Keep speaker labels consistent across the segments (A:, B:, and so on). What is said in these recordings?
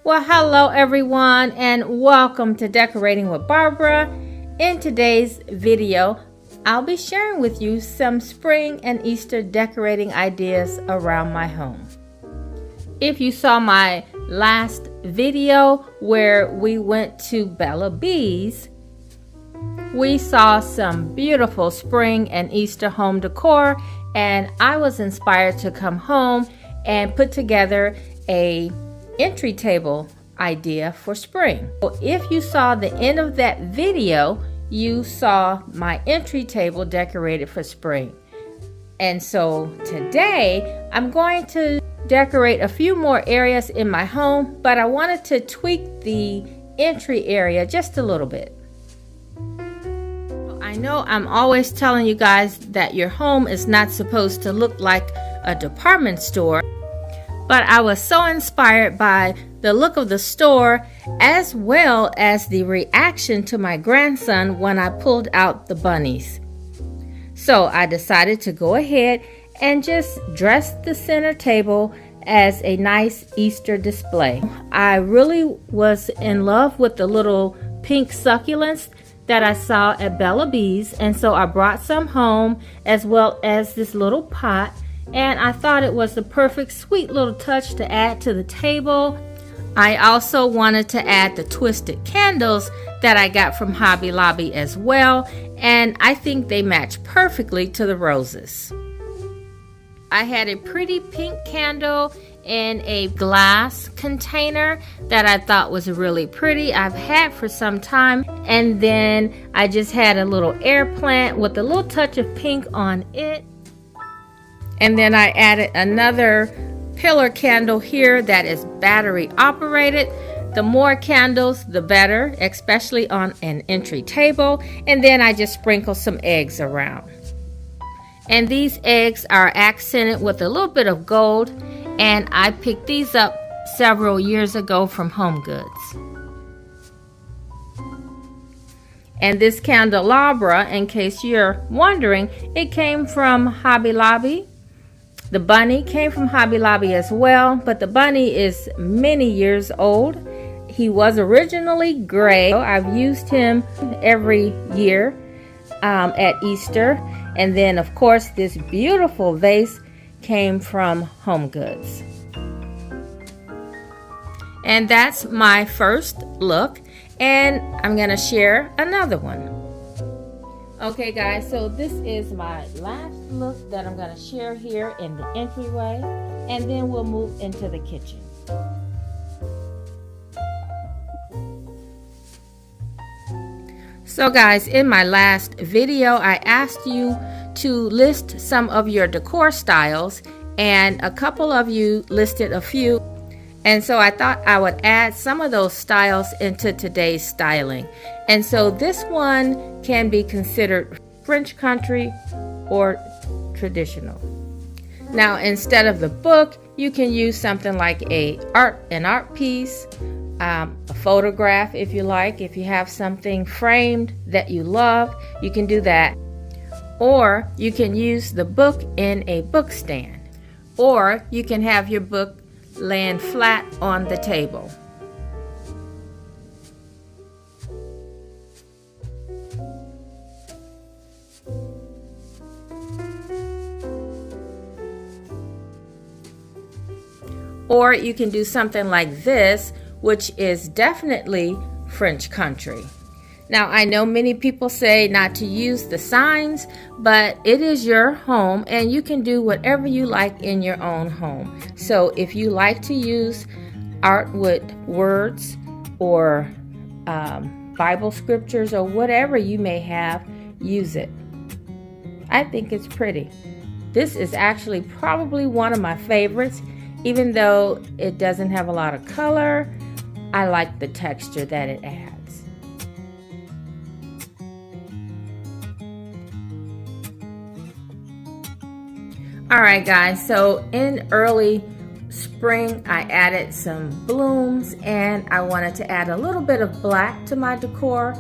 A: Well, hello everyone and welcome to Decorating with Barbara. In today's video, I'll be sharing with you some spring and Easter decorating ideas around my home. If you saw my last video where we went to Bella Bees, we saw some beautiful spring and Easter home decor, and I was inspired to come home and put together a entry table idea for spring. So if you saw the end of that video, you saw my entry table decorated for spring. And so today I'm going to decorate a few more areas in my home, but I wanted to tweak the entry area just a little bit. I know I'm always telling you guys that your home is not supposed to look like a department store, but I was so inspired by the look of the store as well as the reaction to my grandson when I pulled out the bunnies. So I decided to go ahead and just dress the center table as a nice Easter display. I really was in love with the little pink succulents that I saw at Bella Bees, and so I brought some home as well as this little pot. And I thought it was the perfect sweet little touch to add to the table. I also wanted to add the twisted candles that I got from Hobby Lobby as well, and I think they match perfectly to the roses. I had a pretty pink candle in a glass container that I thought was really pretty. I've had for some time, and then I just had a little air plant with a little touch of pink on it. And then I added another pillar candle here that is battery operated. The more candles, the better, especially on an entry table. And then I just sprinkle some eggs around. And these eggs are accented with a little bit of gold. And I picked these up several years ago from Home Goods. And this candelabra, in case you're wondering, it came from Hobby Lobby. The bunny came from Hobby Lobby as well, but the bunny is many years old. He was originally gray. I've used him every year at Easter. And then, of course, this beautiful vase came from Home Goods. And that's my first look, and I'm going to share another one. Okay guys, so this is my last look that I'm going to share here in the entryway, and then we'll move into the kitchen. So guys, in my last video I asked you to list some of your decor styles, and a couple of you listed a few. And so I thought I would add some of those styles into today's styling. And so this one can be considered French country or traditional. Now, instead of the book, you can use something like an art piece, a photograph if you like. If you have something framed that you love, you can do that. Or you can use the book in a book stand. Or you can have your book laying flat on the table. Or you can do something like this, which is definitely French country. Now, I know many people say not to use the signs, but it is your home and you can do whatever you like in your own home. So if you like to use art with words or Bible scriptures or whatever you may have, use it. I think it's pretty. This is actually probably one of my favorites. Even though it doesn't have a lot of color, I like the texture that it adds. Alright guys, so in early spring I added some blooms and I wanted to add a little bit of black to my decor.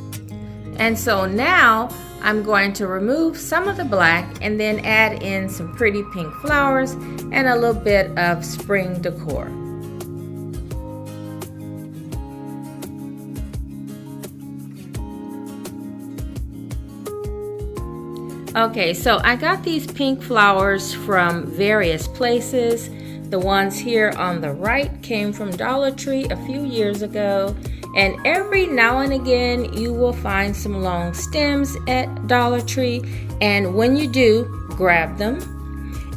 A: And so now I'm going to remove some of the black and then add in some pretty pink flowers and a little bit of spring decor. Okay, so I got these pink flowers from various places. The ones here on the right came from Dollar Tree a few years ago. And every now and again, you will find some long stems at Dollar Tree. And when you do, grab them.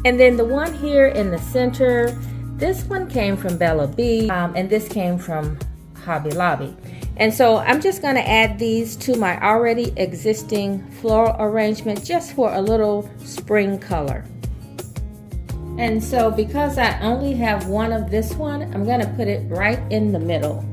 A: And then the one here in the center, this one came from Bella B, and this came from Hobby Lobby. And so I'm just going to add these to my already existing floral arrangement just for a little spring color. And so because I only have one of this one, I'm going to put it right in the middle.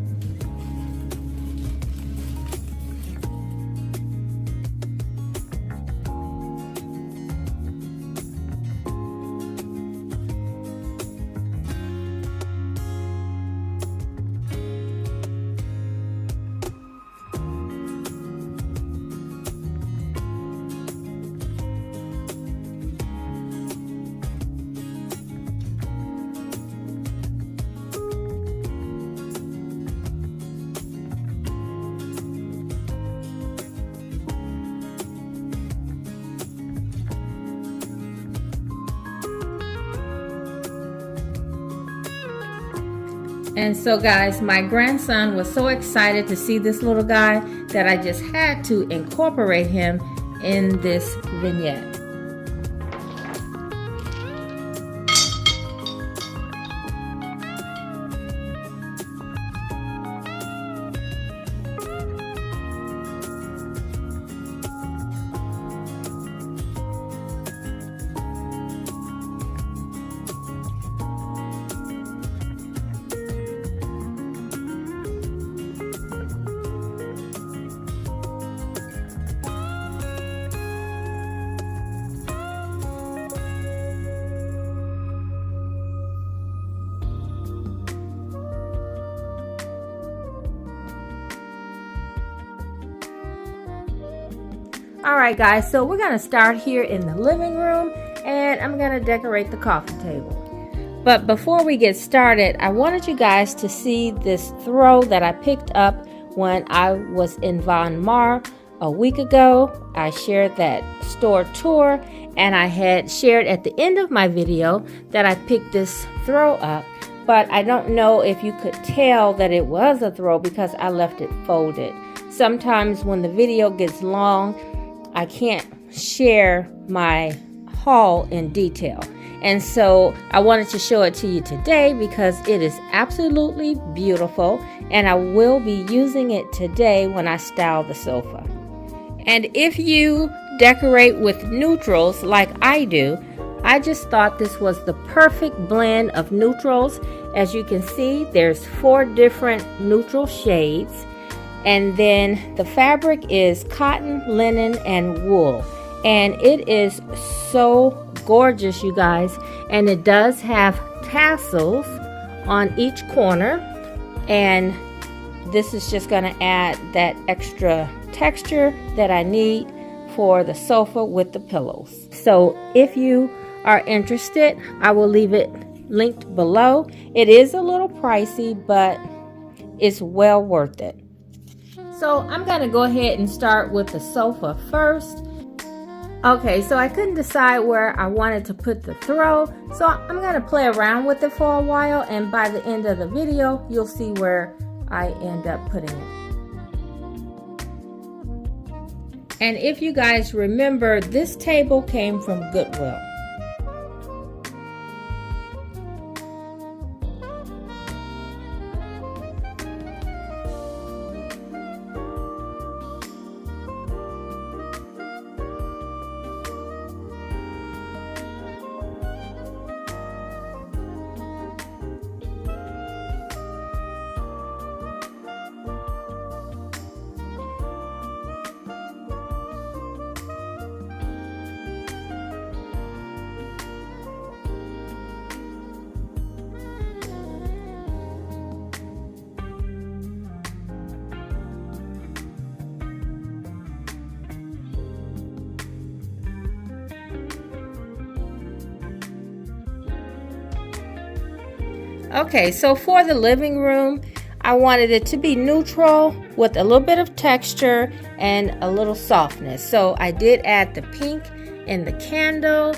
A: And so guys, my grandson was so excited to see this little guy that I just had to incorporate him in this vignette. Alright guys, so we're going to start here in the living room, and I'm going to decorate the coffee table. But before we get started, I wanted you guys to see this throw that I picked up when I was in Von Maur a week ago. I shared that store tour, and I had shared at the end of my video that I picked this throw up. But I don't know if you could tell that it was a throw because I left it folded. Sometimes when the video gets long, I can't share my haul in detail. And so I wanted to show it to you today because it is absolutely beautiful, and I will be using it today when I style the sofa. And if you decorate with neutrals like I do, I just thought this was the perfect blend of neutrals. As you can see, there's 4 different neutral shades. And then the fabric is cotton, linen, and wool. And it is so gorgeous, you guys. And it does have tassels on each corner. And this is just going to add that extra texture that I need for the sofa with the pillows. So if you are interested, I will leave it linked below. It is a little pricey, but it's well worth it. So I'm going to go ahead and start with the sofa first. Okay, so I couldn't decide where I wanted to put the throw, so I'm going to play around with it for a while, and by the end of the video, you'll see where I end up putting it. And if you guys remember, this table came from Goodwill. Okay, so for the living room, I wanted it to be neutral with a little bit of texture and a little softness. So I did add the pink in the candle,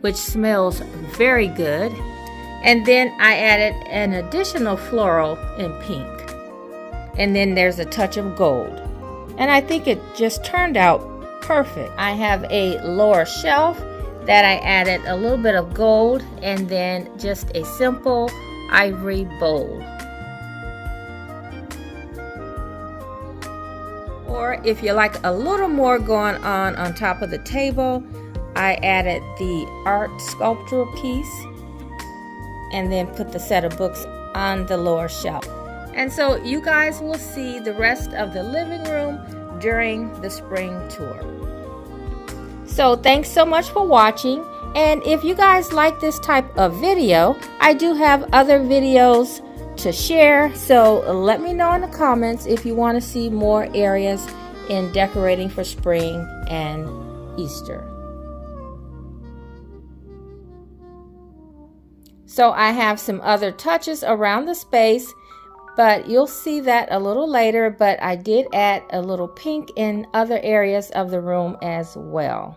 A: which smells very good. And then I added an additional floral in pink. And then there's a touch of gold. And I think it just turned out perfect. I have a lower shelf that I added a little bit of gold and then just a simple ivory bowl. Or if you like a little more going on top of the table, I added the art sculpture piece and then put the set of books on the lower shelf. And so you guys will see the rest of the living room during the spring tour. So thanks so much for watching. And if you guys like this type of video, I do have other videos to share. So let me know in the comments if you want to see more areas in decorating for spring and Easter. So I have some other touches around the space, but you'll see that a little later. But I did add a little pink in other areas of the room as well.